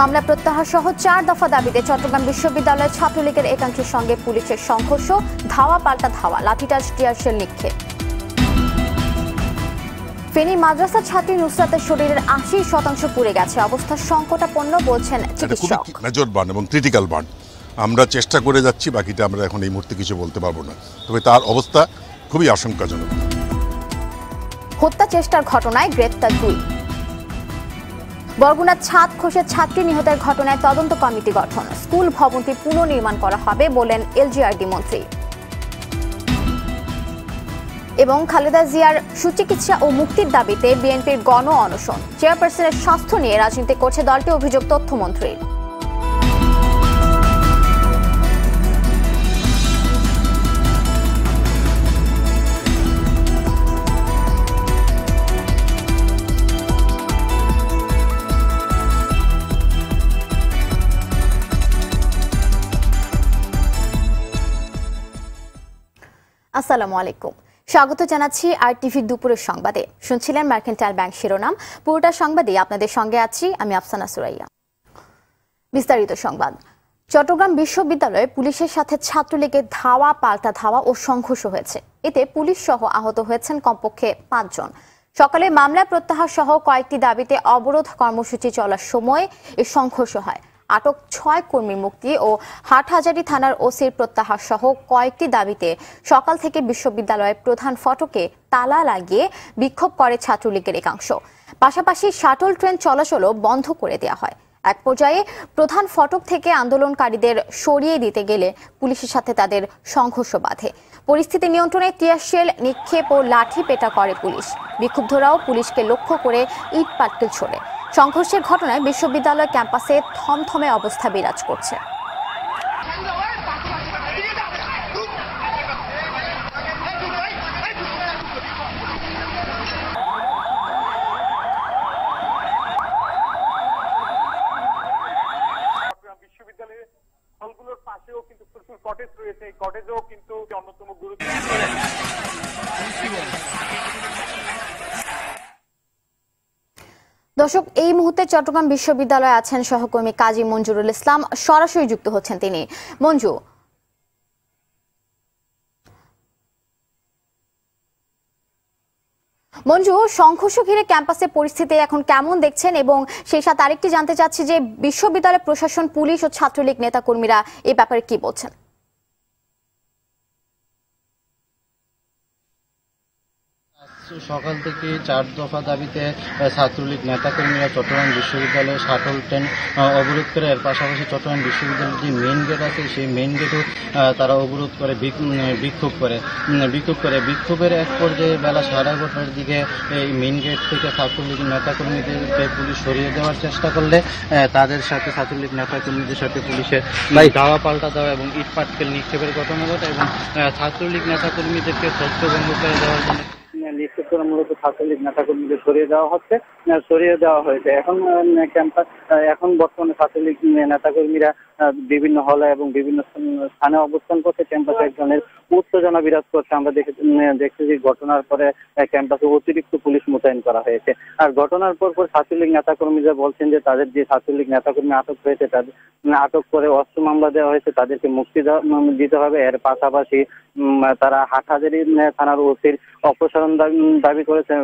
মামলা প্রত্যাহার সহ 4 দফা দাবিতে চট্টগ্রাম বিশ্ববিদ্যালয়ের ছাত্রলীগের একাংশের সঙ্গে পুলিশের সংঘর্ষ, ধাওয়া পাল্টা ধাওয়া, লাঠিচার্জ, টিয়ারশেল নিক্ষেপ। ফেনী মাদ্রাসা ছাত্রী নুসরাতের শরীরের 80% পুড়ে গেছে, অবস্থা সংকটাপন্ন বলছেন চিকিৎসক। মেজর বার্ন এবং ক্রিটিক্যাল বার্ন। আমরা চেষ্টা করে যাচ্ছি, বাকিটা আমরা এখন এই মুহূর্তে কিছু বলতে পারবো না, তবে তার অবস্থা খুবই আশঙ্কাজনক। হত্যা চেষ্টার ঘটনায় গ্রেপ্তার 2। বরগুনার ছাদ খসে ছাত্রী নিহতের ঘটনায় তদন্ত কমিটি গঠন, স্কুল ভবনটি পুনর্নির্মাণ করা হবে বলেন এলজিআরডি মন্ত্রী। এবং খালেদা জিয়ার সুচিকিৎসা ও মুক্তির দাবিতে বিএনপির গণ অনশন, চেয়ারপারসনের স্বাস্থ্য নিয়ে রাজনীতি করছে দলটি, অভিযোগ তথ্যমন্ত্রীর। আসসালামু আলাইকুম, স্বাগত জানাচ্ছি RTV দুপুরের সংবাদে। শুনছিলেন মার্কেন্টাইল ব্যাংক শিরোনাম, পুরোটা সংবাদে আপনাদের সঙ্গে আছি আমি আফসানা সুরাইয়া। বিস্তারিত সংবাদ। চট্টগ্রাম বিশ্ববিদ্যালয়ে পুলিশের সাথে ছাত্রলীগের ধাওয়া পাল্টা ধাওয়া ও সংঘর্ষ হয়েছে, এতে পুলিশ সহ আহত হয়েছেন কমপক্ষে 5 জন। সকালে মামলা প্রত্যাহার সহ কয়েকটি দাবিতে অবরোধ কর্মসূচি চলার সময় এই সংঘর্ষ হয়। আটক 6 কর্মীর মুক্তি ও হাটহাজারী থানার ওসির প্রত্যাহার সহ কয়েকটি দাবিতে সকাল থেকে বিশ্ববিদ্যালয়ের প্রধান ফটকে তালা লাগিয়ে বিক্ষোভ করে ছাত্রলীগের একাংশ। পাশাপাশি শাটল ট্রেন চলাচলও বন্ধ করে দেওয়া হয়। এক পর্যায়ে প্রধান ফটক থেকে আন্দোলনকারীদের সরিয়ে দিতে গেলে পুলিশের সাথে তাদের সংঘর্ষ বাধে। পরিস্থিতি নিয়ন্ত্রণে টিয়ারশেল নিক্ষেপ ও লাঠি পেটা করে পুলিশ। বিক্ষুব্ধরাও পুলিশকে লক্ষ্য করে ইট পাটকেল ছোড়ে। সংঘর্ষের ঘটনায় বিশ্ববিদ্যালয় ক্যাম্পাসে থমথমে অবস্থা বিরাজ করছে। বিশ্ববিদ্যালয়ের হলগুলোর পাশেও কিন্তু প্রচুর কটেজ রয়েছে, এই কটেজও কিন্তু অন্যতম গুরুত্ব। দর্শক, এই মুহূর্তে চট্টগ্রাম বিশ্ববিদ্যালয়ে আছেন সহকর্মী কাজী মঞ্জুরুল ইসলাম, সরাসরি যুক্ত হচ্ছেন তিনি। মঞ্জু, সংঘর্ষ ঘিরে ক্যাম্পাসের পরিস্থিতি এখন কেমন দেখছেন, এবং সেই সাথে আরেকটি জানতে চাচ্ছি যে বিশ্ববিদ্যালয় প্রশাসন, পুলিশ ও ছাত্রলীগ নেতাকর্মীরা এই ব্যাপারে কি বলছেন? সকাল থেকে 4 দফা দাবিতে ছাত্রলীগ নেতাকর্মীরা চট্টগ্রাম বিশ্ববিদ্যালয়ে শাটল ট্রেন অবরোধ করে, এর পাশাপাশি চট্টগ্রাম বিশ্ববিদ্যালয়ের যে মেইন গেট আছে সেই মেইন গেটও তারা অবরোধ করে বিক্ষোভের এক পর্যায়ে বেলা 11:30টার দিকে এই মেইন গেট থেকে ছাত্রলীগ নেতাকর্মীদেরকে পুলিশ সরিয়ে দেওয়ার চেষ্টা করলে তাদের সাথে ছাত্রলীগ নেতাকর্মীদের সাথে পুলিশের ধাওয়া পাল্টা দেওয়া এবং ইট পাটকেল নিক্ষেপের ঘটনা ঘটে এবং ছাত্রলীগ নেতাকর্মীদেরকে ছত্রভঙ্গ করে দেওয়ার জন্য নিক্ষেপ করে মূলত ছাত্রলীগ নেতাকর্মীদের সরিয়ে দেওয়া হয়েছে। এখন বর্তমানে ছাত্রলীগ নেতাকর্মীরা বিভিন্ন হলে এবং বিভিন্ন স্থানে অবস্থান করছে। ক্যাম্পাসে এক ধরনের উত্তেজনা বিরাজ করছে। আমরা দেখছি যে ঘটনার পরে ক্যাম্পাসে অতিরিক্ত পুলিশ মোতায়েন করা হয়েছে। আর ঘটনার পর ছাত্রলীগ নেতাকর্মীরা বলছেন যে তাদের যে ছাত্রলীগ নেতাকর্মী আটক হয়েছে, তাদের আটক করে অস্ত্র মামলা দেওয়া হয়েছে, তাদেরকে মুক্তি দিতে হবে। এর পাশাপাশি তারা হাটহাজারী থানার ওসির অপসারণ দাবি করেছেন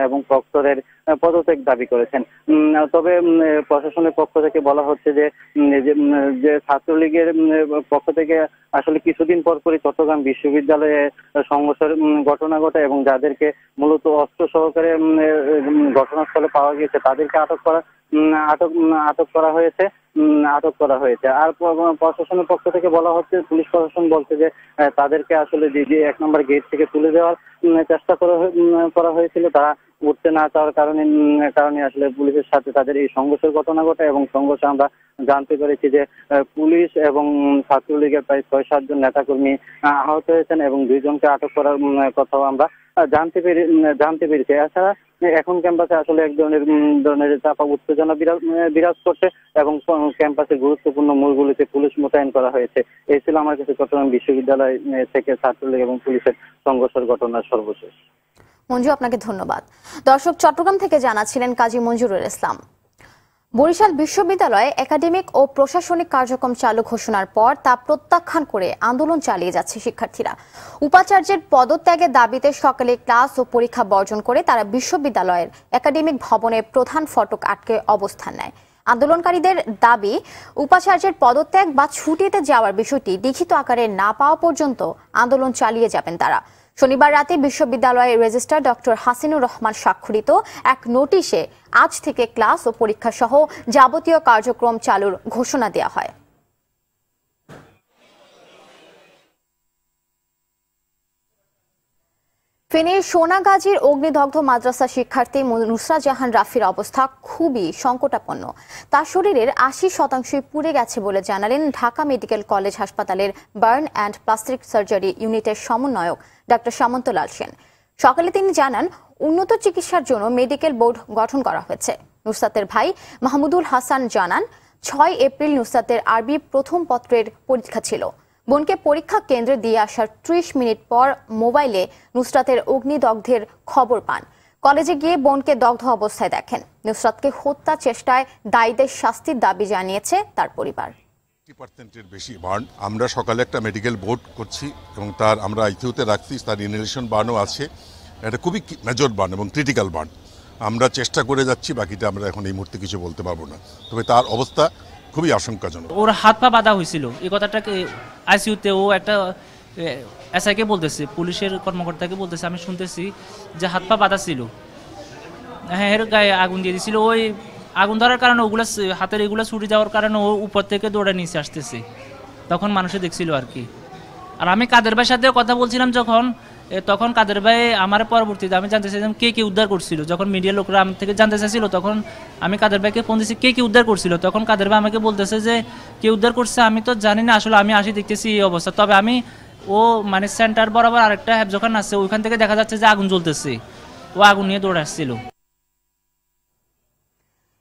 এবং প্রক্টরের পদত্যাগ দাবি করেছেন। তবে প্রশাসনের পক্ষ থেকে বলা হচ্ছে যে ছাত্রলীগের পক্ষ থেকে আসলে কিছুদিন পরপরই চট্টগ্রাম বিশ্ববিদ্যালয়ে সংঘর্ষের ঘটনা ঘটে এবং যাদেরকে মূলত অস্ত্র সহকারে ঘটনাস্থলে পাওয়া গিয়েছে তাদেরকে আটক করা হয়েছে। আর প্রশাসনের পক্ষ থেকে বলা হচ্ছে, পুলিশ প্রশাসন বলছে যে তাদেরকে আসলে যে 1 নম্বর গেট থেকে তুলে দেওয়ার চেষ্টা করা হয়েছিল, তারা উঠতে না চাওয়ার কারণে আসলে পুলিশের সাথে তাদের এই সংঘর্ষের ঘটনা ঘটে এবং সংঘর্ষে আমরা জানতে পেরেছি যে পুলিশ এবং ছাত্রলীগের প্রায় 6-7 জন নেতাকর্মী আহত হয়েছেন এবং 2 জনকে আটক করার কথাও আমরা জানতে পেরেছি। এছাড়া এখন ক্যাম্পাসে আসলে এক ধরনের চাপা উত্তেজনা বিরাজ করছে এবং ক্যাম্পাসের গুরুত্বপূর্ণ মোড়গুলিতে পুলিশ মোতায়েন করা হয়েছে। এই ছিল আমার কাছে চট্টগ্রাম বিশ্ববিদ্যালয় থেকে ছাত্রলীগ এবং পুলিশের সংঘর্ষের ঘটনার সর্বশেষ। মঞ্জু, আপনাকে ধন্যবাদ। দর্শক, চট্টগ্রাম থেকে জানাচ্ছিলেন কাজী মঞ্জুরুল ইসলাম। বরিশাল বিশ্ববিদ্যালয়ে একাডেমিক ও প্রশাসনিক কার্যক্রম চালু ঘোষণার পর তা প্রত্যাখ্যান করে আন্দোলন চালিয়ে যাচ্ছে শিক্ষার্থীরা। উপাচার্যের পদত্যাগের দাবিতে সকালে ক্লাস ও পরীক্ষা বর্জন করে তারা বিশ্ববিদ্যালয়ের একাডেমিক ভবনের প্রধান ফটক আটকে অবস্থান নেয়। আন্দোলনকারীদের দাবি, উপাচার্যের পদত্যাগ বা ছুটিতে যাওয়ার বিষয়টি লিখিত আকারে না পাওয়া পর্যন্ত আন্দোলন চালিয়ে যাবেন তারা। শনিবার রাতে বিশ্ববিদ্যালয়ের রেজিস্ট্রার ডক্টর হাসিনুর রহমান স্বাক্ষরিত এক নোটিশে আজ থেকে ক্লাস ও পরীক্ষা সহ যাবতীয় কার্যক্রম চালুর ঘোষণা দেওয়া হয়। ফেনীর সোনাগাজীর অগ্নিদগ্ধ মাদ্রাসা শিক্ষার্থী নুসরাত জাহান রাফির অবস্থা খুবই সংকটাপন্ন। তার শরীরের ৮০% পুড়ে গেছে বলে জানালেন ঢাকা মেডিকেল কলেজ হাসপাতালের বার্ন অ্যান্ড প্লাস্টিক সার্জারি ইউনিটের সমন্বয়ক ডক্টর সামন্তলাল সেন। সকালে তিনি জানান, উন্নত চিকিৎসার জন্য মেডিকেল বোর্ড গঠন করা হয়েছে। নুসরাতের ভাই মাহমুদুল হাসান জানান, ৬ এপ্রিল নুসরাতের আরবি প্রথম পত্রের পরীক্ষা ছিল। বোনকে পরীক্ষা কেন্দ্রে দিয়ে আসার ৩০ মিনিট পর মোবাইলে নুসরাতের অগ্নিদগ্ধের খবর পান। কলেজে গিয়ে বোনকে দগ্ধ অবস্থায় দেখেন। নুসরাতকে হত্যা চেষ্টায় দায়ীদের শাস্তির দাবি জানিয়েছে তার পরিবার। 50%-এর বেশি বার্ন। আমরা সকালে একটা মেডিকেল বোর্ড করছি এবং তার আমরা আইসিইউতে রাখছি, তার ইনহেলেশন বার্নও আছে। এটা খুবই মেজর বার্ন এবং ক্রিটিক্যাল বার্ন। আমরা চেষ্টা করে যাচ্ছি, বাকিটা আমরা এখন এই মুহূর্তে কিছু বলতে পারবো না। তবে তার অবস্থা খুবই আশঙ্কাজনক। ওর হাত পা বাঁধা হয়েছিল, এই কথাটাকে আইসিইউতে ও একটা এসআইকে বলতেছে, পুলিশের কর্মকর্তাকে বলতেছে, আমি শুনতেছি যে হাত পা বাঁধা ছিল। হ্যাঁ, এর গায়ে আগুন দিয়ে দিয়েছিল। ওই আগুন ধরার কারণে ওগুলো হাতের এগুলো ছুটে যাওয়ার কারণে ও উপর থেকে দৌড়ে নিচে আসতেছে, তখন মানুষে দেখছিল আর কি। আর আমি কাদের ভাইয়ের সাথে কথা বলছিলাম তখন কাদের ভাই আমার পরবর্তীতে আমি জানতে চাইছিলাম কে উদ্ধার করছিল। যখন মিডিয়ার লোকরা আমার থেকে জানতে চাইছিল তখন আমি কাদের ভাইকে ফোন দিয়েছি কে উদ্ধার করছিল। তখন কাদের ভাই আমাকে বলতেছে যে কে উদ্ধার করছে আমি তো জানি না, আসলে আমি আসি দেখতেছি এই অবস্থা। তবে আমি মানে সেন্টার বরাবর আরেকটা হেফজখান আছে, ওইখান থেকে দেখা যাচ্ছে যে আগুন জ্বলতেছে, ও আগুন নিয়ে দৌড়ে আসছিল।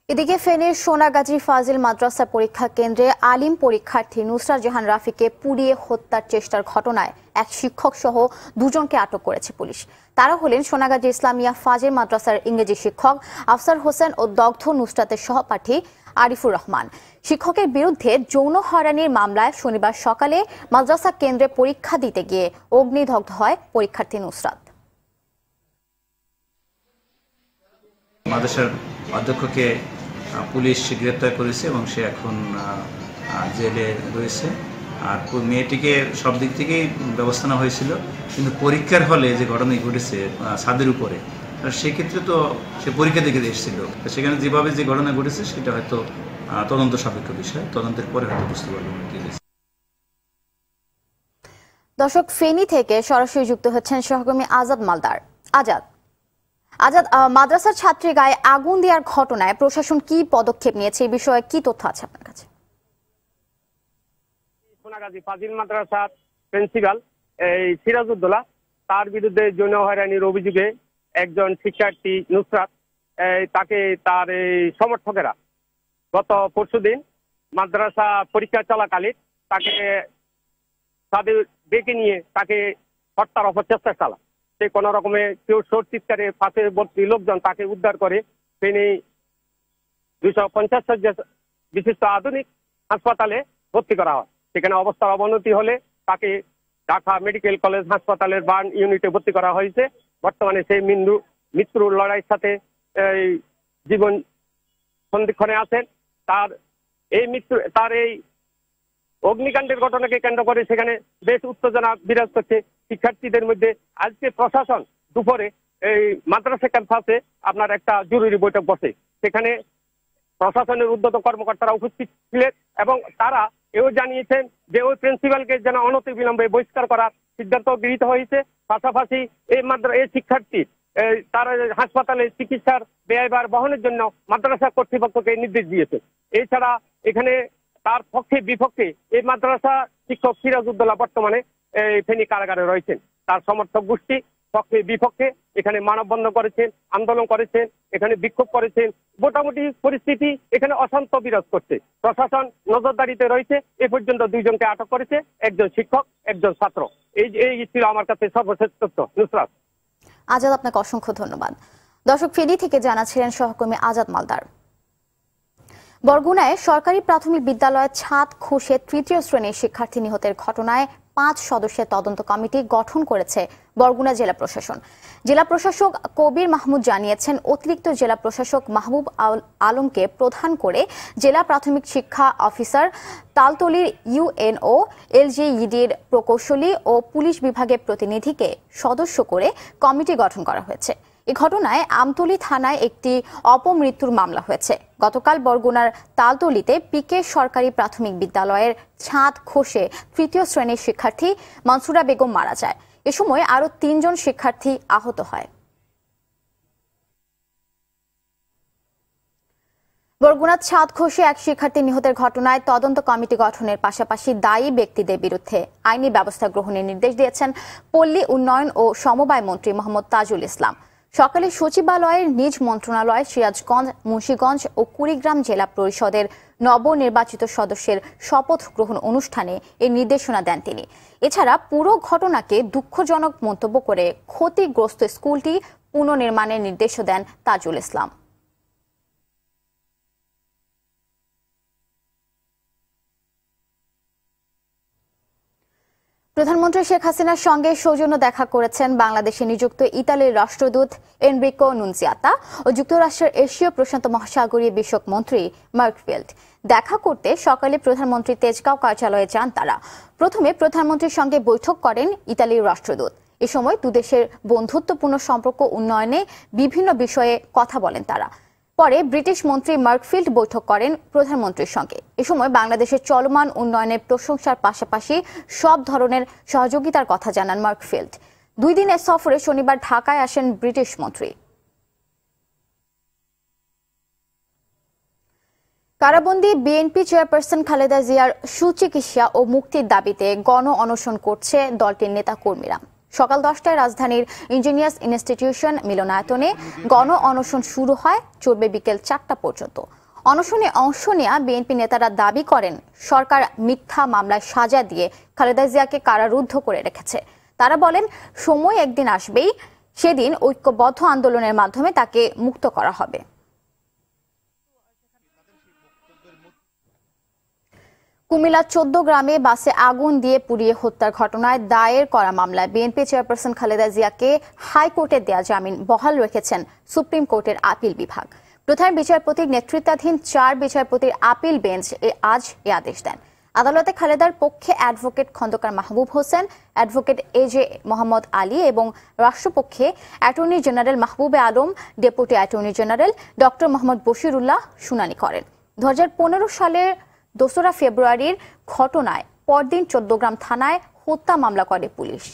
এদিকে ফেনীর সোনাগাজী ফাজিল মাদ্রাসা পরীক্ষা কেন্দ্রে আলিম পরীক্ষার্থী নুসরাত জাহান রাফিকে পুড়িয়ে হত্যার চেষ্টার ঘটনায় এক শিক্ষক সহ 2 জনকে আটক করেছে পুলিশ। তারা হলেন সোনাগাজী ইসলামিয়া ফাজিল মাদ্রাসার ইংরেজি শিক্ষক আফসার হোসেন ও দগ্ধ নুসরাতের সহপাঠী আরিফুর রহমান। শিক্ষকের বিরুদ্ধে যৌন হয়রানির মামলায় শনিবার সকালে মাদ্রাসা কেন্দ্রে পরীক্ষা দিতে গিয়ে অগ্নিদগ্ধ হয় পরীক্ষার্থী নুসরাত। মাদ্রাসার অধ্যক্ষকে পুলিশ গ্রেপ্তার করেছে এবং সে এখন জেলে রয়েছে। আর মেয়েটিকে সব দিক থেকেই ব্যবস্থা নেওয়া হয়েছিল, কিন্তু পরীক্ষার হলে যে ঘটনা ঘটেছে ছাদের উপরে, সেক্ষেত্রে তো সে পরীক্ষা দিতে এসেছিল, সেখানে যেভাবে যে ঘটনা ঘটেছে সেটা হয়তো তদন্ত সাপেক্ষ বিষয়, তদন্তের পরে হয়তো বুঝতে পারবো কি হয়েছে। দর্শক, ফেনী থেকে সরাসরি যুক্ত হচ্ছেন সহকর্মী আজাদ মালদার। আজাদ, মাদ্রাসার ছাত্রী গায়ে আগুন দেওয়ার ঘটনায় প্রশাসন কি পদক্ষেপ নিয়েছে, এই বিষয়ে কি তথ্য আছে আপনার কাছে? সোনাগাজী ফাজিল মাদ্রাসার প্রিন্সিপাল সিরাজউদ্দৌলা, তার বিরুদ্ধে যৌন হয়রানির অভিযোগে একজন শিক্ষার্থী নুসরাত, তাকে তার সমর্থকেরা গত পরশুদিন মাদ্রাসা পরীক্ষা চলাকালীন তাকে তাদের ডেকে নিয়ে তাকে হত্যার অপচেষ্টা চালায়। সে কোন রকমে কেউ শোর চিৎকারে পার্শ্ববর্তী লোকজন তাকে উদ্ধার করে ফেনী 250 শয্যা বিশিষ্ট আধুনিক হাসপাতালে ভর্তি করা হয়। সেখানে অবস্থার অবনতি হলে তাকে ঢাকা মেডিকেল কলেজ হাসপাতালের বার্ন ইউনিটে ভর্তি করা হয়েছে। বর্তমানে সেই মৃত্যুর লড়াইয়ের সাথে জীবন সন্ধিক্ষণে আছেন। তার এই অগ্নিকাণ্ডের ঘটনাকে কেন্দ্র করে সেখানে বেশ উত্তেজনা বিরাজ করছে শিক্ষার্থীদের মধ্যে। আজকে প্রশাসন দুপুরে এই মাদ্রাসা ক্যাম্পাসে আপনার একটা জরুরি বৈঠক বসে। সেখানে প্রশাসনের ঊর্ধ্বতন কর্মকর্তারা উপস্থিত ছিলেন এবং তারা এও জানিয়েছেন যে ওই প্রিন্সিপালকে যেন অনতিবিলম্বে বহিষ্কার করার সিদ্ধান্ত গৃহীত হয়েছে। পাশাপাশি এই শিক্ষার্থী তার হাসপাতালে চিকিৎসার ব্যয়ভার বহনের জন্য মাদ্রাসা কর্তৃপক্ষকে নির্দেশ দিয়েছে। এছাড়া এখানে তার পক্ষে বিপক্ষে এই মাদ্রাসা শিক্ষক সিরাজউদ্দৌলা বর্তমানে ফেনী কারাগারে রয়েছেন। তার সমর্থক গোষ্ঠী পক্ষে বিপক্ষে এখানে মানববন্ধন করেছেন, আন্দোলন করেছেন, এখানে বিক্ষোভ করেছেন। মোটামুটি পরিস্থিতি এখানে অশান্ত বিরাজ করছে। প্রশাসন নজরদারিতে রয়েছে। এ পর্যন্ত 2 জনকে আটক করেছে, একজন শিক্ষক, একজন ছাত্র। এই ছিল আমার কাছে সর্বশেষ তথ্য। নুসরাত। আজাদ, আপনাকে অসংখ্য ধন্যবাদ। দর্শক, ফেনী থেকে জানাচ্ছিলেন সহকর্মী আজাদ মালদার। বরগুনায় সরকারি প্রাথমিক বিদ্যালয়ের ছাদ খসে তৃতীয় শ্রেণীর শিক্ষার্থী নিহতের ঘটনায় 5 সদস্যের তদন্ত কমিটি গঠন করেছে বরগুনা জেলা প্রশাসন। জেলা প্রশাসক কবির মাহমুদ জানিয়েছেন, অতিরিক্ত জেলা প্রশাসক মাহবুব আলমকে প্রধান করে জেলা প্রাথমিক শিক্ষা অফিসার, তালতলির ইউএনও, এলজিইডির প্রকৌশলী ও পুলিশ বিভাগের প্রতিনিধিকে সদস্য করে কমিটি গঠন করা হয়েছে। এই ঘটনায় আমতলী থানায় একটি অপমৃত্যুর মামলা হয়েছে। গতকাল বরগুনার তালতলিতে পিকে সরকারি প্রাথমিক বিদ্যালয়ের ছাদ খসে তৃতীয় শ্রেণীর শিক্ষার্থী মনসুরা বেগম মারা যায়। এ সময় আরও 3 জন শিক্ষার্থী আহত হয়। বরগুনার ছাদ খসে এক শিক্ষার্থী নিহতের ঘটনায় তদন্ত কমিটি গঠনের পাশাপাশি দায়ী ব্যক্তিদের বিরুদ্ধে আইনি ব্যবস্থা গ্রহণের নির্দেশ দিয়েছেন পল্লী উন্নয়ন ও সমবায় মন্ত্রী মোহাম্মদ তাজুল ইসলাম। সকালে সচিবালয়ের নিজ মন্ত্রণালয়, সিরাজগঞ্জ, মুন্সিগঞ্জ ও কুড়িগ্রাম জেলা পরিষদের নবনির্বাচিত সদস্যের শপথ গ্রহণ অনুষ্ঠানে এই নির্দেশনা দেন তিনি। এছাড়া পুরো ঘটনাকে দুঃখজনক মন্তব্য করে ক্ষতিগ্রস্ত স্কুলটি পুনর্নির্মাণের নির্দেশও দেন তাজুল ইসলাম। প্রধানমন্ত্রী শেখ হাসিনার সঙ্গে সৌজন্য দেখা করেছেন বাংলাদেশে নিযুক্ত ইতালির রাষ্ট্রদূত এনরিকো নুনজিয়াতা ও যুক্তরাষ্ট্রের এশীয় প্রশান্ত মহাসাগরীয় বিষয়ক মন্ত্রী মার্ক ফিল্ড। দেখা করতে সকালে প্রধানমন্ত্রী তেজগাঁও কার্যালয়ে যান তারা। প্রথমে প্রধানমন্ত্রীর সঙ্গে বৈঠক করেন ইতালির রাষ্ট্রদূত। এ সময় দুদেশের বন্ধুত্বপূর্ণ সম্পর্ক উন্নয়নে বিভিন্ন বিষয়ে কথা বলেন তারা। পরে ব্রিটিশ মন্ত্রী মার্কফিল্ড বৈঠক করেন প্রধানমন্ত্রীর সঙ্গে। এ সময় বাংলাদেশের চলমান উন্নয়নের প্রশংসার পাশাপাশি সব ধরনের সহযোগিতার কথা জানান মার্কফিল্ড। 2 দিনের সফরে শনিবার ঢাকায় আসেন ব্রিটিশ মন্ত্রী। কারাবন্দী বিএনপি চেয়ারপারসন খালেদা জিয়ার সুচিকিৎসা ও মুক্তির দাবিতে গণ অনশন করছে দলটির নেতা কর্মীরা। সকাল 10টায় রাজধানীর ইঞ্জিনিয়ার্স ইনস্টিটিউশন মিলনায়তনে গণ অনশন শুরু হয়, চলবে বিকেল 4টা পর্যন্ত। অনশনে অংশ নেয়া বিএনপি নেতারা দাবি করেন, সরকার মিথ্যা মামলায় সাজা দিয়ে খালেদা জিয়াকে কারারুদ্ধ করে রেখেছে। তারা বলেন, সময় একদিন আসবেই, সেদিন ঐক্যবদ্ধ আন্দোলনের মাধ্যমে তাকে মুক্ত করা হবে। কুমিল্লা 14 গ্রামে বাসে আগুন দিয়ে পুড়িয়ে হত্যার ঘটনায় দায়ের করা মামলায় বিএনপি চেয়ারপারসন খালেদা জিয়াকে হাইকোর্টে দেয়া জামিন বহাল রেখেছেন সুপ্রিম কোর্টের আপিল বিভাগ। প্রধান বিচারপতির নেতৃত্বাধীন 4 বিচারপতির আপিল বেঞ্চ আজ এ আদেশ দেন। আদালতে খালেদার পক্ষে advocate Khandakar Mahbub Hossain, advocate A J Mohammad Ali এবং রাষ্ট্রপক্ষে attorney general Mahbubey Alam, deputy attorney general doctor Mohammad Bashirullah শুনানি করেন। 2015 সালের 2রা ফেব্রুয়ারির ঘটনায় পরদিন 14 গ্রাম থানায় হত্যা মামলা করে পুলিশ।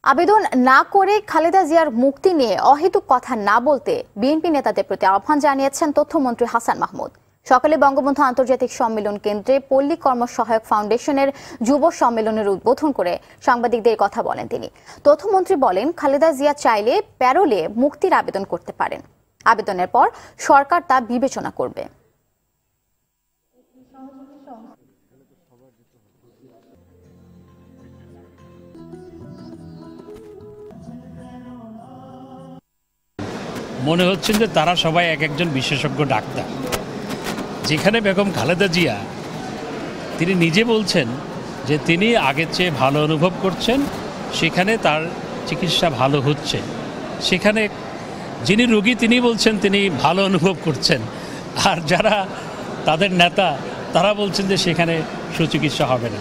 আবেদন না করে খালেদা জিয়ার মুক্তি নিয়ে অহেতুক কথা না বলতে বিএনপি নেতাদের প্রতি আহ্বান জানিয়েছেন তথ্যমন্ত্রী হাসান মাহমুদ। সকালে বঙ্গবন্ধু আন্তর্জাতিক সম্মেলন কেন্দ্রে পল্লী কর্মসহায়ক ফাউন্ডেশনের যুব সম্মেলনের উদ্বোধন করে সাংবাদিকদের কথা বলেন তিনি। তথ্যমন্ত্রী বলেন, খালেদা জিয়া চাইলে প্যারোলে মুক্তির আবেদন করতে পারেন। আবেদনের পর সরকার তা বিবেচনা করবে। মনে হচ্ছে যে তারা সবাই এক একজন বিশেষজ্ঞ ডাক্তার। যেখানে বেগম খালেদা জিয়া তিনি নিজে বলছেন যে তিনি আগের চেয়ে ভালো অনুভব করছেন, সেখানে তার চিকিৎসা ভালো হচ্ছে। সেখানে যিনি রোগী তিনি বলছেন তিনি ভালো অনুভব করছেন, আর যারা তাদের নেতা তারা বলছেন যে সেখানে সুচিকিৎসা হবে না।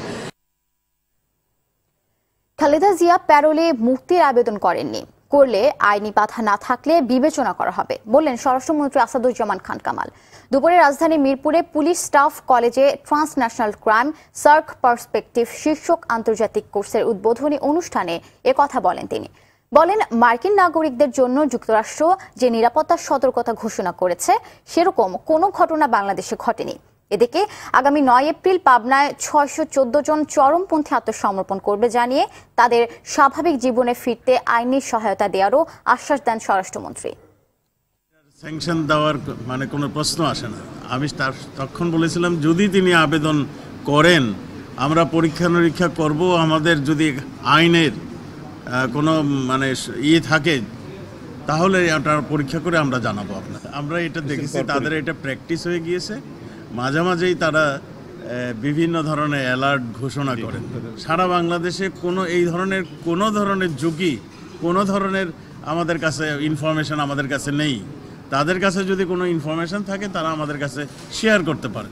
খালেদা জিয়া প্যারোলে মুক্তির আবেদন করেননি, করলে আইনি বাধা না থাকলে বিবেচনা করা হবে বললেন স্বরাষ্ট্রমন্ত্রী আসাদুজ্জামান খান কামাল। দুপুরে রাজধানী মিরপুরে পুলিশ স্টাফ কলেজে ট্রান্সন্যাশনাল ক্রাইম সার্ক পার্সপেক্টিভ শীর্ষক আন্তর্জাতিক কোর্সের উদ্বোধনী অনুষ্ঠানে কথা বলেন তিনি। বলেন, মার্কিন নাগরিকদের জন্য যুক্তরাষ্ট্র যে নিরাপত্তার সতর্কতা ঘোষণা করেছে সেরকম কোনো ঘটনা বাংলাদেশে ঘটেনি। এদিকে আগামী 9 এপ্রিল পাবনায় 614 জন চরমপন্থী আত্মসমর্পণ করবে জানিয়ে তাদের স্বাভাবিক জীবনে ফিরতে আইনি সহায়তা দেওয়ারও আশ্বাস দেন স্বরাষ্ট্রমন্ত্রী। স্যাংশন দেওয়ার মানে কোনো প্রশ্ন আসে না। আমি তখন বলেছিলাম, যদি তিনি আবেদন করেন আমরা পরীক্ষা নিরীক্ষা করব। আমাদের যদি আইনের কোনো মানে থাকে তাহলে এটা পরীক্ষা করে আমরা জানাবো আপনাকে। আমরা এটা দেখেছি তাদের এটা প্র্যাকটিস হয়ে গিয়েছে, মাঝে মাঝেই তারা বিভিন্ন ধরনের অ্যালার্ট ঘোষণা করেন। সারা বাংলাদেশে এই ধরনের ঝুঁকি, কোনো ধরনের আমাদের কাছে ইনফরমেশন আমাদের কাছে নেই। তাদের কাছে যদি কোনো ইনফরমেশন থাকে তারা আমাদের কাছে শেয়ার করতে পারে।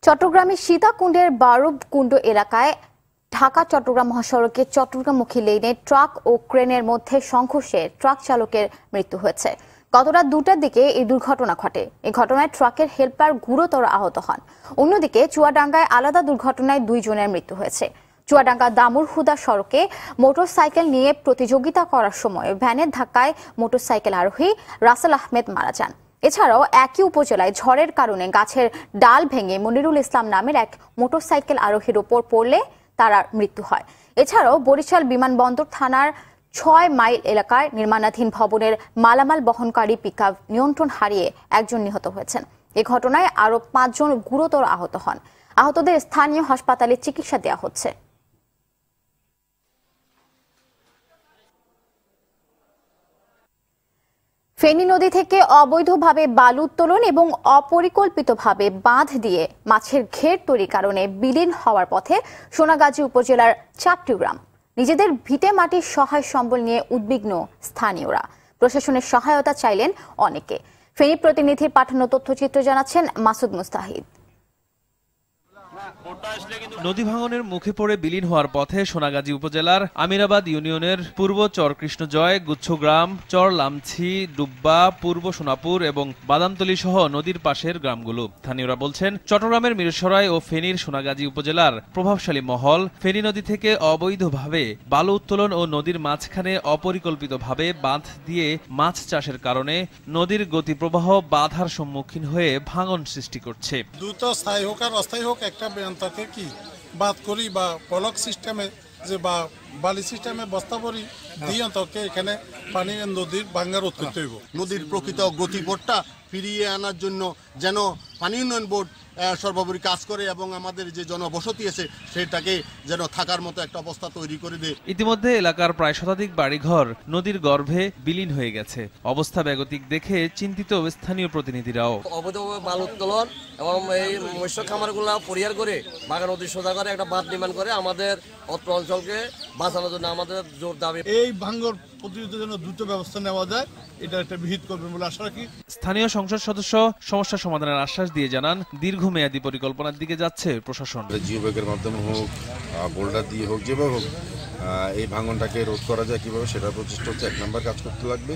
চট্টগ্রামের সীতাকুণ্ডের বারুবকুণ্ড এলাকায় ঢাকা চট্টগ্রাম মহাসড়কে চট্টগ্রামমুখী লেনে ট্রাক ও ক্রেনের মধ্যে সংঘর্ষে ট্রাক চালকের মৃত্যু হয়েছে। গত রাত 2টার দিকে এই দুর্ঘটনা ঘটে। এই ঘটনায় ট্রাকের হেলপার গুরুতর আহত হন। অন্যদিকে চুয়াডাঙ্গায় আলাদা দুর্ঘটনায় 2 জনের মৃত্যু হয়েছে। চুয়াডাঙ্গা দামুরহুদা সড়কে মোটরসাইকেল নিয়ে প্রতিযোগিতা করার সময় ভ্যানের ধাক্কায় মোটরসাইকেল আরোহী রাসেল আহমেদ মারা যান। এছাড়াও একই উপজেলায় ঝড়ের কারণে গাছের ডাল ভেঙে মনিরুল ইসলাম নামের এক মোটরসাইকেল আরোহীর উপর পড়লে তার মৃত্যু হয়। এছাড়াও বরিশাল বিমানবন্দর থানার 6 মাইল এলাকায় নির্মাণাধীন ভবনের মালামাল বহনকারী পিকআপ নিয়ন্ত্রণ হারিয়ে একজন নিহত হয়েছেন। এই ঘটনায় আরও 5 জন গুরুতর আহত হন। আহতদের স্থানীয় হাসপাতালে চিকিৎসা দেওয়া হচ্ছে। ফেনী নদী থেকে অবৈধভাবে বালু উত্তোলন এবং অপরিকল্পিতভাবে বাঁধ দিয়ে মাছের ঘের তৈরির কারণে বিলীন হওয়ার পথে সোনাগাজী উপজেলার 4টি গ্রাম। নিজেদের ভিটে মাটির সহায় সম্বল নিয়ে উদ্বিগ্ন স্থানীয়রা। প্রশাসনের সহায়তা চাইলেন অনেকে। ফেনী প্রতিনিধির পাঠানো তথ্যচিত্র জানাচ্ছেন মাসুদ মুস্তাহিদ। নদী ভাঙনের মুখে পড়ে বিলীন হওয়ার পথে সোনাগাজী উপজেলার আমিরাবাদ ইউনিয়নের পূর্ব চর কৃষ্ণজয়, গুচ্ছগ্রাম, চর লামছি, ডুব্বা, পূর্ব সোনাপুর এবং বাদামতলী সহ নদীর পাশের গ্রামগুলো। স্থানীয়রা বলছেন, চট্টগ্রামের মিরসরাই ও ফেনীর সোনাগাজী উপজেলার প্রভাবশালী মহল ফেনী নদী থেকে অবৈধভাবে বালু উত্তোলন ও নদীর মাঝখানে অপরিকল্পিতভাবে বাঁধ দিয়ে মাছ চাষের কারণে নদীর গতিপ্রবাহ বাধার সম্মুখীন হয়ে ভাঙন সৃষ্টি করছে। দ্রুত স্থায়ী হোক আর অস্থায়ী হোক একটা তাকে কি বাদ করি বা পলক সিস্টেমে যে বা বালি সিস্টেমে বস্তা ভরি দিয়ে অন্তকে এখানে পানি নদীর ভাঙ্গা রোধ করতে হইব। নদীর প্রকৃত গতিপথটা ফিরিয়ে আনার জন্য যেন পানি উন্নয়ন বোর্ড সর্বোপরি কাজ করে এবং আমাদের যে জনবসতি আছে সেটাকে যেন থাকার মতো একটা অবস্থা তৈরি করে দেয়। ইতিমধ্যে এলাকার প্রায় শতাধিক বাড়িঘর নদীর গর্ভে বিলীন হয়ে গেছে। অবস্থা বেগতিক দেখে চিন্তিত স্থানীয় প্রতিনিধিরাও। অবৈধভাবে বালু উত্তোলন এবং এই মৎস্য খামারগুলা পরিহার করে বাগা নদীর সোজা করে একটা বাঁধ নির্মাণ করে আমাদের অত্র অঞ্চলকে বাঁচানোর জন্য আমাদের জোর দাবি। এই ভাঙ্গর প্রতিরোধের জন্য দ্রুত ব্যবস্থা নেওয়া যায়, এটা একটা বিহিত করবেন বলে আশা রাখি। স্থানীয় সংসদ সদস্য সমস্যা সমাধানের আশ্বাস দিয়ে জানান, দীর্ঘমেয়াদী পরিকল্পনার দিকে যাচ্ছে প্রশাসন। জিও ব্যাগের মাধ্যমে হোক, বোল্ডার দিয়ে হোক, যেভাবে হোক এই ভাঙনটাকে রোধ করা যায় কিভাবে সেটা প্রচেষ্টা হচ্ছে। 1 নম্বর কাজ করতে লাগবে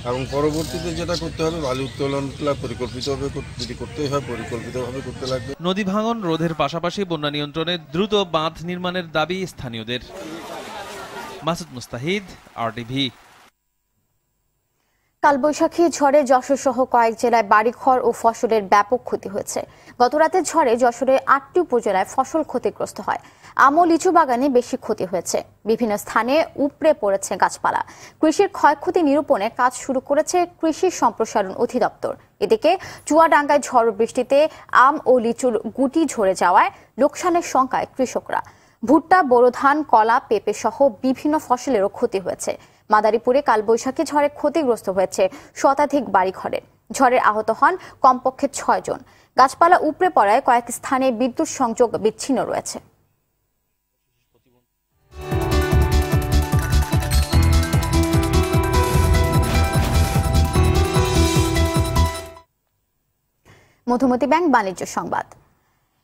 এবং পরবর্তীতে যেটা করতে হবে বালু উত্তোলনটা পরিকল্পিতভাবে যদি করতে হয় পরিকল্পিতভাবে করতে লাগবে। নদী ভাঙন রোধের পাশাপাশি বন্যা নিয়ন্ত্রণে দ্রুত বাঁধ নির্মাণের দাবি স্থানীয়দের। মাসুদ মুস্তাহিদ, RTV। কালবৈশাখী ঝড়ে যশোর সহ কয়েক জেলায় বাড়িঘর ও ফসলের ব্যাপক ক্ষতি হয়েছে। গতরাতের ঝড়ে যশোরের 8টি উপজেলায় ফসল ক্ষতিগ্রস্ত হয়। আম ও লিচু বাগানে বেশি ক্ষতি হয়েছে। বিভিন্ন স্থানে উপড়ে পড়েছে গাছপালা। কৃষির ক্ষয়ক্ষতি নিরূপণে কাজ শুরু করেছে কৃষি সম্প্রসারণ অধিদপ্তর। এদিকে চুয়াডাঙ্গায় ঝড় বৃষ্টিতে আম ও লিচুর গুটি ঝরে যাওয়ায় লোকসানের শঙ্কায় কৃষকরা। ভুট্টা, বোরো ধান, কলা, পেঁপে সহ বিভিন্ন ফসলেরও ক্ষতি হয়েছে। মাদারীপুরে কালবৈশাখী ঝড়ে ক্ষতিগ্রস্ত হয়েছে শতাধিক বাড়িঘরে। ঝড়ের আহত হন কমপক্ষে 6 জন। গাছপালা উপড়ে পড়ায় কয়েক স্থানে বিদ্যুৎ সংযোগ বিচ্ছিন্ন রয়েছে। মধুমতি ব্যাংক বাণিজ্য সংবাদ।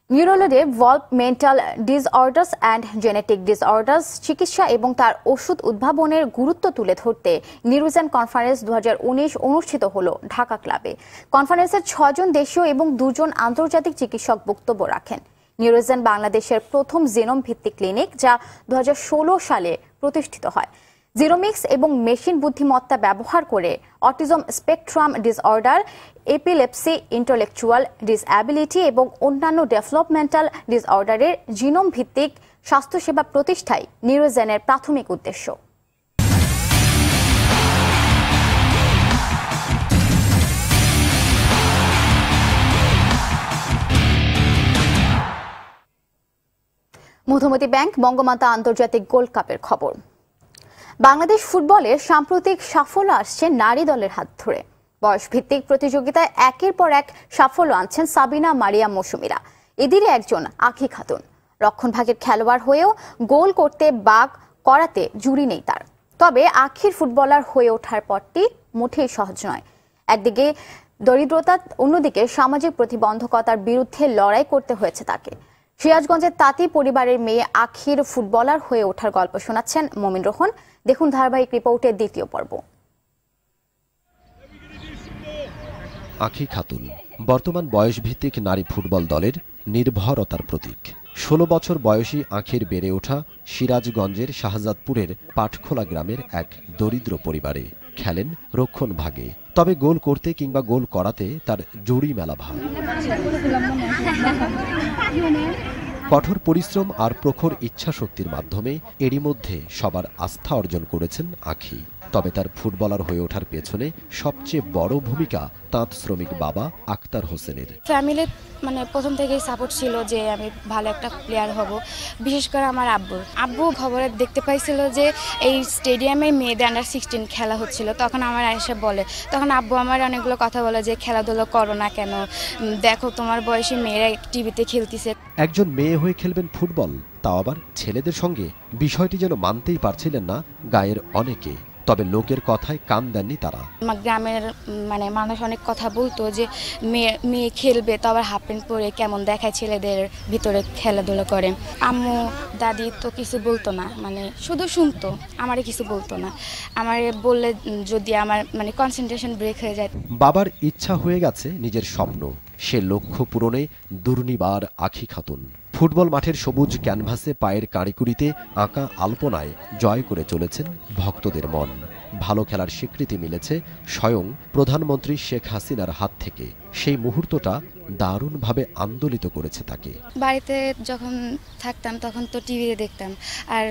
Neurodevelopmental disorders and genetic disorders চিকিৎসা এবং তার ওষুধ উদ্ভাবনের গুরুত্ব তুলে ধরতে নিউরোজেন কনফারেন্স 2019 অনুষ্ঠিত হলো ঢাকা ক্লাবে। কনফারেন্সের 6 জন দেশীয় এবং 2 জন আন্তর্জাতিক চিকিৎসক বক্তব্য রাখেন। নিউরোজেন বাংলাদেশের প্রথম জিনোম ভিত্তিক ক্লিনিক, যা 2016 সালে প্রতিষ্ঠিত হয়। জিনোমিক্স এবং মেশিন বুদ্ধিমত্তা ব্যবহার করে autism spectrum disorder, epilepsy, intellectual disability এবং অন্যান্য ডেভেলপমেন্টাল ডিসঅর্ডারের জিনোম ভিত্তিক স্বাস্থ্যসেবা প্রতিষ্ঠাই নিউরোজেনের প্রাথমিক উদ্দেশ্য। মধুমতি ব্যাংক বঙ্গমাতা আন্তর্জাতিক গোল্ড কাপের খবর। বাংলাদেশ ফুটবলে সাম্প্রতিক সাফল্য আসছে নারী দলের হাত ধরে। বয়সভিত্তিক প্রতিযোগিতায় একের পর এক সাফল্য আনছেন সাবিনা মারিয়া মৌসুমীরা। এদেরই একজন আঁখি খাতুন। রক্ষণভাগের খেলোয়াড় হয়েও গোল করতে বাগ করাতে জুড়ি নেই তার। তবে আঁখির ফুটবলার হয়ে ওঠার পথটি মোটেই সহজ নয়। একদিকে দরিদ্রতা, অন্যদিকে সামাজিক প্রতিবন্ধকতার বিরুদ্ধে লড়াই করতে হয়েছে তাকে। সিরাজগঞ্জের তাঁতি পরিবারের মেয়ে আঁখির ফুটবলার হয়ে ওঠার গল্প শোনাচ্ছেন মমিন রোহন। দেখুন ধারাবাহিক রিপোর্টের দ্বিতীয় পর্ব। আঁখি খাতুন বর্তমান বয়সভিত্তিক নারী ফুটবল দলের নির্ভরতার প্রতীক। 16 বছর বয়সী আঁখির বেড়ে ওঠা সিরাজগঞ্জের শাহজাদপুরের পাটখোলা গ্রামের এক দরিদ্র পরিবারে। খেলেন রক্ষণ ভাগে, তবে গোল করতে কিংবা গোল করাতে তার জুড়ি মেলা ভার। কঠোর পরিশ্রম আর প্রখর ইচ্ছাশক্তির মাধ্যমে এরই মধ্যে সবার আস্থা অর্জন করেছেন আঁখি। তবে তার ফুটবলার হয়ে ওঠার পেছনে সবচেয়ে বড় ভূমিকা তাঁত শ্রমিক বাবা আক্তার হোসেনের। ফ্যামিলির প্রথম থেকেই সাপোর্ট ছিল যে আমি ভালো একটা প্লেয়ার হব। বিশেষ করে আমার আব্বু খবরে দেখতে পাইছিল যে এই স্টেডিয়ামে মেয়েদের আন্ডার 16 খেলা হচ্ছিল। তখন আমার এসে বলে, তখন আব্বু আমার অনেকগুলো কথা বলে যে খেলাধুলা করো না কেন, দেখো তোমার বয়সী মেয়েরা টিভিতে খেলতেছে। একজন মেয়ে হয়ে খেলবেন ফুটবল, তাও আবার ছেলেদের সঙ্গে। বিষয়টি যেন মানতেই পারছিলেন না গায়ের অনেকে। তবে লোকের কথায় কান দেননি তারা। গ্রামের মানুষ অনেক কথা বলতো যে মেয়ে খেলবে, তো আবার হাফ প্যান্ট পরে কেমন দেখায় ছেলেদের ভিতরে খেলাধুলা করে। আম্মু দাদি তো কিছু বলতো না, শুধু শুনতো, আমারে কিছু বলতো না। আমারে বললে যদি আমার কনসেন্ট্রেশন ব্রেক হয়ে যায়। বাবার ইচ্ছা হয়ে গেছে নিজের স্বপ্ন, সে লক্ষ্য পূরণে দুর্নিবার আঁখি খাতুন। ফুটবল মাঠের সবুজ ক্যানভাসে পায়ের কাঁড়িকুড়িতে আঁকা আলপনায় জয় করে চলেছেন ভক্তদের মন। ভালো খেলার স্বীকৃতি মিলেছে স্বয়ং প্রধানমন্ত্রী শেখ হাসিনার হাত থেকে। সেই মুহূর্তটা দারুণভাবে আন্দোলিত করেছে তাকে। বাড়িতে যখন থাকতাম তখন তো টিভিতে দেখতাম, আর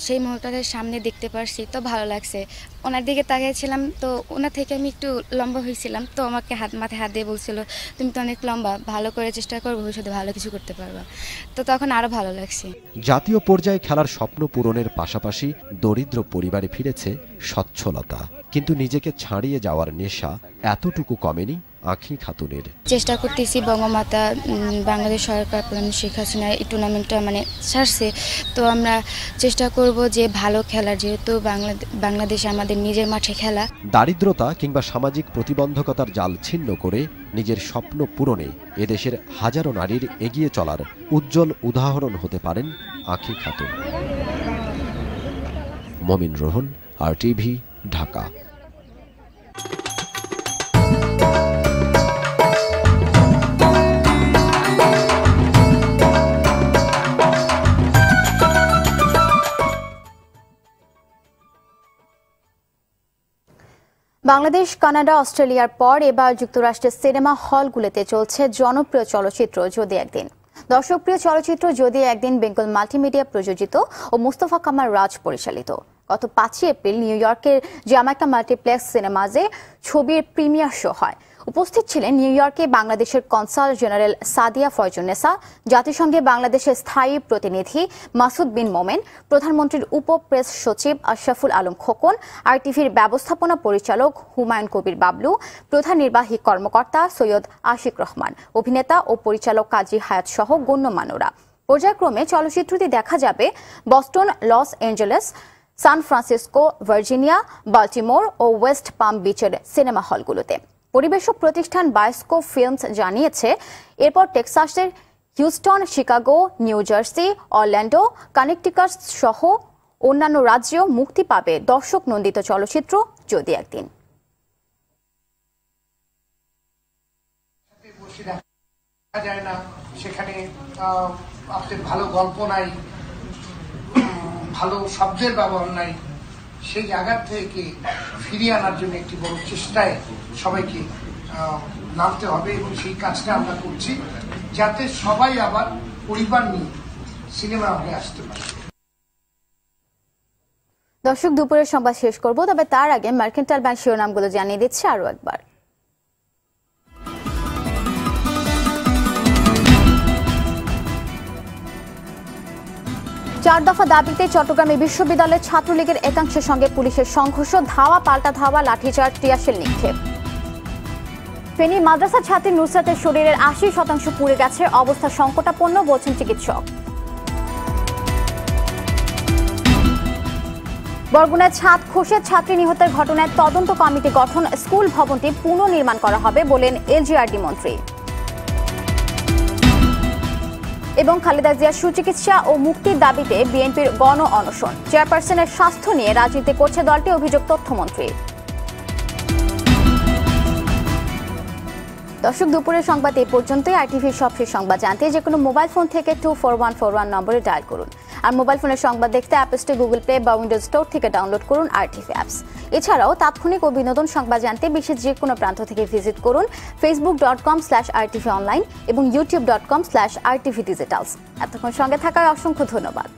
সেই মুহূর্তটার সামনে দেখতে পারছি, তো ভালো লাগছে। ওনার দিকে তাকিয়েছিলাম, তো ওনার থেকে আমি একটু লম্বা হয়েছিলাম, তো আমাকে মাথায় হাত দিয়ে বলছিল তুমি তো অনেক লম্বা, ভালো করে চেষ্টা করো, ভবিষ্যতে ভালো কিছু করতে পারবা। তো তখন আরো ভালো লাগছে। জাতীয় পর্যায়ে খেলার স্বপ্ন পূরণের পাশাপাশি দরিদ্র পরিবারে ফিরেছে সচ্ছলতা, কিন্তু নিজেকে ছাড়িয়ে যাওয়ার নেশা এতটুকু কমেনি আঁখি খাতুনের। চেষ্টা করতেছি, বঙ্গমাতা বাংলাদেশ সরকার প্রধান শেখ হাসিনা এই টুর্নামেন্টটা ছাড়ছে, তো আমরা চেষ্টা করব যে ভালো খেলার, যেহেতু বাংলাদেশে আমাদের নিজের মাঠে খেলা। দারিদ্রতা কিংবা সামাজিক প্রতিবন্ধকতার জাল ছিন্ন করে নিজের স্বপ্ন পূরণে এদেশের হাজারো নারীর এগিয়ে চলার উজ্জ্বল উদাহরণ হতে পারেন আঁখি খাতুন। মমিন রোহন, RTV, ঢাকা। বাংলাদেশ, কানাডা, অস্ট্রেলিয়ার পর এবার যুক্তরাষ্ট্রের সিনেমা হলগুলোতে চলছে জনপ্রিয় চলচ্চিত্র যদি একদিন। দর্শকপ্রিয় চলচ্চিত্র যদি একদিন বেঙ্গল মাল্টিমিডিয়া প্রযোজিত ও মুস্তফা কামাল রাজ পরিচালিত। গত 5 এপ্রিল নিউ ইয়র্কের জ্যামাইকা মাল্টিপ্লেক্স সিনেমাজে ছবির প্রিমিয়ার শো হয়। উপস্থিত ছিলেন নিউ ইয়র্কে বাংলাদেশের কনসাল জেনারেল সাদিয়া ফয়জুন্নেসা, জাতিসংঘে বাংলাদেশের স্থায়ী প্রতিনিধি মাসুদ বিন মোমেন, প্রধানমন্ত্রীর উপ প্রেস সচিব আশরাফুল আলম খোকন, RTVর ব্যবস্থাপনা পরিচালক হুমায়ুন কবির বাবলু, প্রধান নির্বাহী কর্মকর্তা সৈয়দ আশিক রহমান, অভিনেতা ও পরিচালক কাজী হায়াত সহ গণ্যমান্যরা। পর্যায়ক্রমে চলচ্চিত্রটি দেখা যাবে Boston, Los Angeles, San Francisco, Virginia, Baltimore ও ওয়েস্ট পাম বিচের সিনেমা হলগুলোতে। পরিবেশক প্রতিষ্ঠান বায়োস্কোপ ফিল্মস জানিয়েছে, এরপর টেক্সাসের Houston, Chicago, New Jersey, Orlando, Connecticut সহ অন্যান্য রাজ্যেও মুক্তি পাবে দর্শক নন্দিত চলচ্চিত্র যদি একদিন। সেখানে আপনার ভালো গল্প নাই, ভালো শব্দের ব্যবহার নাই, সেই জায়গা থেকে ফিরিয়ে আনার জন্য একটি বড় চেষ্টায় সবাইকে নামতে হবে, এবং সেই কাজটা আমরা করছি যাতে সবাই আবার পরিবার নিয়ে সিনেমা হলে আসতে পারে। দর্শক, দুপুরের সংবাদ শেষ করব, তবে তার আগে মার্কেন্টাইল ব্যাংক শিরোনামগুলো জানিয়ে দিচ্ছি আরো একবার। 4 দফা দাবিতে চট্টগ্রামে বিশ্ববিদ্যালয়ের ছাত্রলীগের একাংশের সঙ্গে পুলিশের সংঘর্ষ, ধাওয়া পাল্টা ধাওয়া, লাঠিচার্জ, টিয়ারশেল নিক্ষেপ। ফেনী মাদ্রাসা ছাত্রী নুসরাতের শরীরের 80% পুড়ে গেছে, অবস্থা সংকটাপন্ন বলছেন চিকিৎসক। বরগুনায় ছাদ খসে ছাত্রী নিহতের ঘটনায় তদন্ত কমিটি গঠন, স্কুল ভবনটি পুনর্নির্মাণ করা হবে বলেন এলজিআরডি মন্ত্রী। এবং খালেদা জিয়ার সুচিকিৎসা ও মুক্তির দাবিতে বিএনপির গণ অনশন, চেয়ারপারসনের স্বাস্থ্য নিয়ে রাজনীতি করছে দলটি, অভিযোগ তথ্যমন্ত্রী। দর্শক, দুপুরের সংবাদ এই পর্যন্তই। আরটিভির সবশেষ সংবাদ জানতে যে কোনো মোবাইল ফোন থেকে 24141 নম্বরে ডায়াল করুন। আর মোবাইল ফোনের সংবাদ দেখতে অ্যাপ স্টোর, গুগল প্লে বা উইন্ডোজ স্টোর থেকে ডাউনলোড করুন আরটিভি অ্যাপস। এছাড়াও তাৎক্ষণিক ও বিনোদন সংবাদ জানতে বিশ্বের যে কোনো প্রান্ত থেকে ভিজিট করুন facebook.com/rtvonline এবং youtube.com/rtvdigitals। এতক্ষণ সঙ্গে থাকার অসংখ্য ধন্যবাদ।